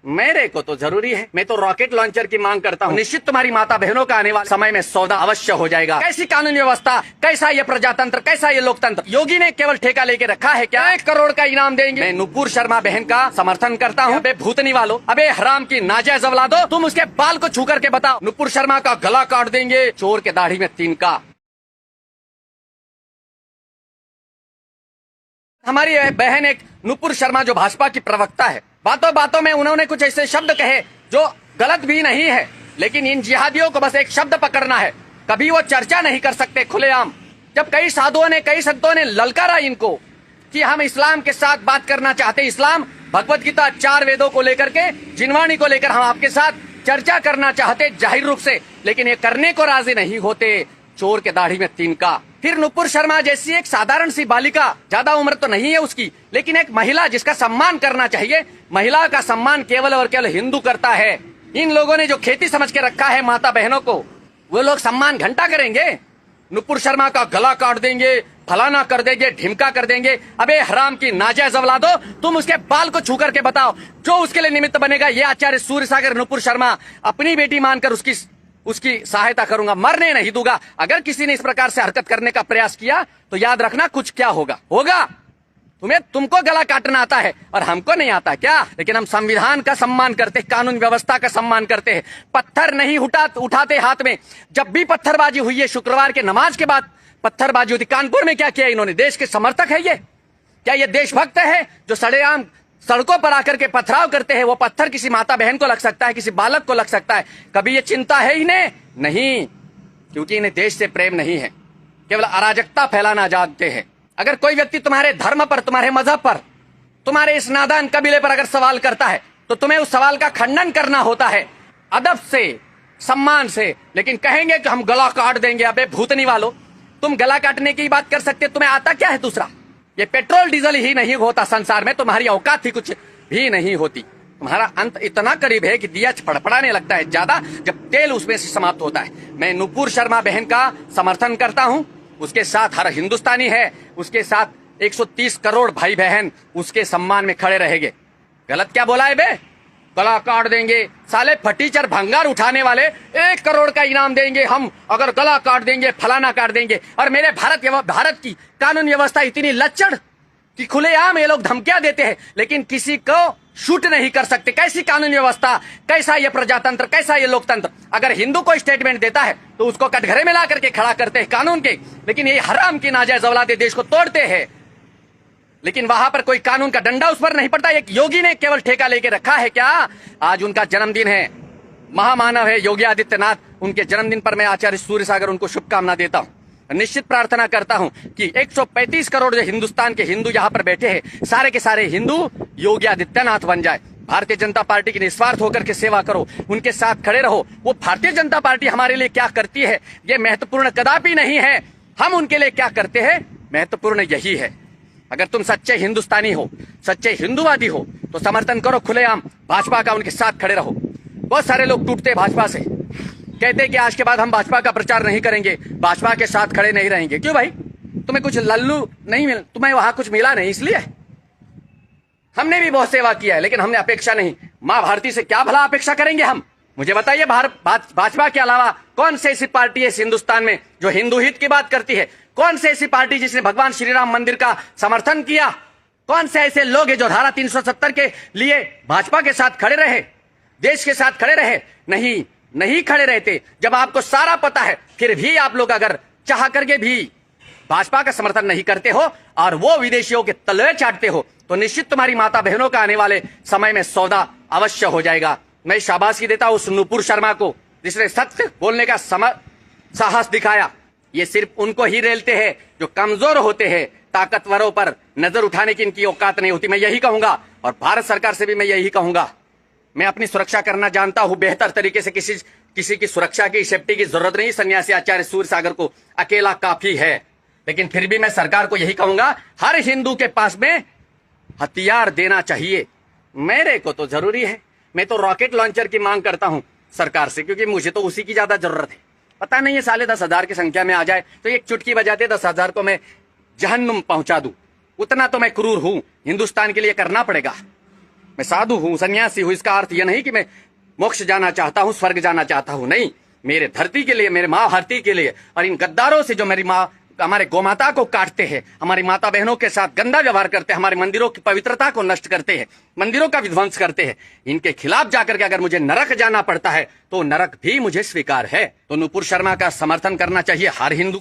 मेरे को तो जरूरी है, मैं तो रॉकेट लॉन्चर की मांग करता हूँ। निश्चित तुम्हारी माता बहनों का आने वाले समय में सौदा अवश्य हो जाएगा। कैसी कानून व्यवस्था, कैसा ये प्रजातंत्र, कैसा ये लोकतंत्र। योगी ने केवल ठेका लेके रखा है क्या? 1 करोड़ का इनाम देंगे। मैं नुपुर शर्मा बहन का समर्थन करता हूँ। अबे भूतनी वालों, अबे हराम की नाजायज औलादो, तुम उसके बाल को छू करके बताओ। नुपुर शर्मा का गला काट देंगे, चोर के दाढ़ी में तिनका। हमारी बहन एक नुपुर शर्मा जो भाजपा की प्रवक्ता है, बातों बातों में उन्होंने कुछ ऐसे शब्द कहे जो गलत भी नहीं है, लेकिन इन जिहादियों को बस एक शब्द पकड़ना है। कभी वो चर्चा नहीं कर सकते खुलेआम। जब कई साधुओं ने, कई संतों ने ललकारा इनको कि हम इस्लाम के साथ बात करना चाहते, इस्लाम भगवत गीता 4 वेदों को लेकर के, जिनवाणी को लेकर हम आपके साथ चर्चा करना चाहते जाहिर रूप से, लेकिन ये करने को राजी नहीं होते। चोर के दाढ़ी में तिनका। फिर नुपुर शर्मा जैसी एक साधारण सी बालिका, ज्यादा उम्र तो नहीं है उसकी, लेकिन एक महिला जिसका सम्मान करना चाहिए, महिला का सम्मान केवल और केवल हिंदू करता है। इन लोगों ने जो खेती समझ के रखा है माता बहनों को, वो लोग सम्मान घंटा करेंगे। नुपुर शर्मा का गला काट देंगे, फलाना कर देंगे, ढिमका कर देंगे। अबे हराम की नाजायज औलादो, तुम उसके बाल को छू करके बताओ। जो उसके लिए निमित्त बनेगा, ये आचार्य सूर्यसागर नुपुर शर्मा अपनी बेटी मानकर उसकी सहायता करूंगा, मरने नहीं दूंगा। अगर किसी ने इस प्रकार से हरकत करने का प्रयास किया तो याद रखना कुछ क्या होगा। तुमको गला काटना आता है और हमको नहीं आता क्या? लेकिन हम संविधान का सम्मान करते, कानून व्यवस्था का सम्मान करते हैं। पत्थर नहीं उठाते हाथ में। जब भी पत्थरबाजी हुई है, शुक्रवार के नमाज के बाद पत्थरबाजी हुई थी। कानपुर में क्या किया इन्होंने? देश के समर्थक है ये? क्या ये देशभक्त है जो सड़ेआम सड़कों पर आकर के पथराव करते हैं? वो पत्थर किसी माता बहन को लग सकता है, किसी बालक को लग सकता है। कभी ये चिंता है इन्हें? नहीं, क्योंकि इन्हें देश से प्रेम नहीं है, केवल अराजकता फैलाना जानते हैं। अगर कोई व्यक्ति तुम्हारे धर्म पर, तुम्हारे मजहब पर, तुम्हारे इस नादान कबीले पर अगर सवाल करता है तो तुम्हें उस सवाल का खंडन करना होता है, अदब से, सम्मान से। लेकिन कहेंगे कि हम गला काट देंगे। अबे भूतनी वालों, तुम गला काटने की बात कर सकते, तुम्हें आता क्या है दूसरा? ये पेट्रोल डीजल ही नहीं होता संसार में, तुम्हारी औकात ही कुछ भी नहीं होती। तुम्हारा अंत इतना करीब है कि दिया फड़फड़ाने लगता है ज्यादा जब तेल उसमें से समाप्त होता है। मैं नुपुर शर्मा बहन का समर्थन करता हूं। उसके साथ हर हिंदुस्तानी है, उसके साथ 130 करोड़ भाई बहन उसके सम्मान में खड़े रहेंगे। गलत क्या बोला है बे? गला काट देंगे। साले फटीचर भंगार उठाने वाले 1 करोड़ का इनाम देंगे हम अगर गला काट देंगे, फलाना काट देंगे। और मेरे भारत की कानून व्यवस्था इतनी लच्चड़ कि खुलेआम ये लोग धमकियां देते हैं, लेकिन किसी को शूट नहीं कर सकते। कैसी कानून व्यवस्था, कैसा ये प्रजातंत्र, कैसा ये लोकतंत्र। अगर हिंदू को स्टेटमेंट देता है तो उसको कटघरे में ला करके खड़ा करते हैं कानून के, लेकिन ये हराम की नाजायज औलादे देश को तोड़ते हैं, लेकिन वहां पर कोई कानून का डंडा उस पर नहीं पड़ता। एक योगी ने केवल ठेका लेके रखा है क्या? आज उनका जन्मदिन है, महामानव है योगी आदित्यनाथ। उनके जन्मदिन पर मैं आचार्य सूर्यसागर उनको शुभकामना देता हूं। निश्चित प्रार्थना करता हूं कि 135 करोड़ जो हिंदुस्तान के हिंदू यहाँ पर बैठे हैं, सारे के सारे हिंदू योगी आदित्यनाथ बन जाए। भारतीय जनता पार्टी की निस्वार्थ होकर के सेवा करो, उनके साथ खड़े रहो। वो भारतीय जनता पार्टी हमारे लिए क्या करती है ये महत्वपूर्ण कदापि नहीं है, हम उनके लिए क्या करते हैं महत्वपूर्ण यही है। अगर तुम सच्चे हिंदुस्तानी हो, सच्चे हिंदूवादी हो, तो समर्थन करो खुलेआम भाजपा का, उनके साथ खड़े रहो। बहुत सारे लोग टूटते भाजपा से, कहते कि आज के बाद हम भाजपा का प्रचार नहीं करेंगे, भाजपा के साथ खड़े नहीं रहेंगे। क्यों भाई? तुम्हें कुछ लल्लू नहीं मिला, तुम्हें वहां कुछ मिला नहीं इसलिए? हमने भी बहुत सेवा किया है, लेकिन हमने अपेक्षा नहीं। माँ भारती से क्या भला अपेक्षा करेंगे हम? मुझे बताइए, भाजपा के अलावा कौन सी ऐसी पार्टी है इस हिंदुस्तान में जो हिंदू हित की बात करती है? कौन सी ऐसी पार्टी जिसने भगवान श्री राम मंदिर का समर्थन किया? कौन से ऐसे लोग हैं जो धारा 370 के लिए भाजपा के साथ खड़े रहे, देश के साथ खड़े रहे? नहीं खड़े रहते। जब आपको सारा पता है, फिर भी आप लोग अगर चाह करके भी भाजपा का समर्थन नहीं करते हो और वो विदेशियों के तलवे चाटते हो, तो निश्चित तुम्हारी माता बहनों का आने वाले समय में सौदा अवश्य हो जाएगा। मैं शाबाशी देता हूं उस नुपुर शर्मा को जिसने सत्य बोलने का साहस दिखाया। ये सिर्फ उनको ही रेलते हैं जो कमजोर होते हैं, ताकतवरों पर नजर उठाने की इनकी औकात नहीं होती। मैं यही कहूंगा और भारत सरकार से भी मैं यही कहूंगा। मैं अपनी सुरक्षा करना जानता हूं बेहतर तरीके से। किसी की सुरक्षा की, सेफ्टी की जरूरत नहीं। सन्यासी आचार्य सूर्यसागर को अकेला काफी है। लेकिन फिर भी मैं सरकार को यही कहूंगा, हर हिंदू के पास में हथियार देना चाहिए। मेरे को तो जरूरी है, मैं तो रॉकेट लॉन्चर की मांग करता हूं सरकार से, क्योंकि मुझे तो उसी की ज्यादा जरूरत है। पता नहीं है साले 10,000 की संख्या में आ जाए तो एक चुटकी बजाते 10,000 को मैं जहन्नुम पहुंचा दूं। उतना तो मैं क्रूर हूं, हिंदुस्तान के लिए करना पड़ेगा। मैं साधु हूँ, सन्यासी हूँ, इसका अर्थ यह नहीं कि मैं मोक्ष जाना चाहता हूँ, स्वर्ग जाना चाहता हूँ। नहीं, मेरे धरती के लिए, मेरे माँ भारती के लिए, और इन गद्दारों से जो मेरी माँ, हमारे गोमाता को काटते हैं, हमारी माता बहनों के साथ गंदा व्यवहार करते हैं, हमारे मंदिरों की पवित्रता को नष्ट करते हैं, मंदिरों का विध्वंस करते हैं, इनके खिलाफ जाकर के अगर मुझे नरक जाना पड़ता है तो नरक भी मुझे स्वीकार है। तो नुपुर शर्मा का समर्थन करना चाहिए हर हिंदू।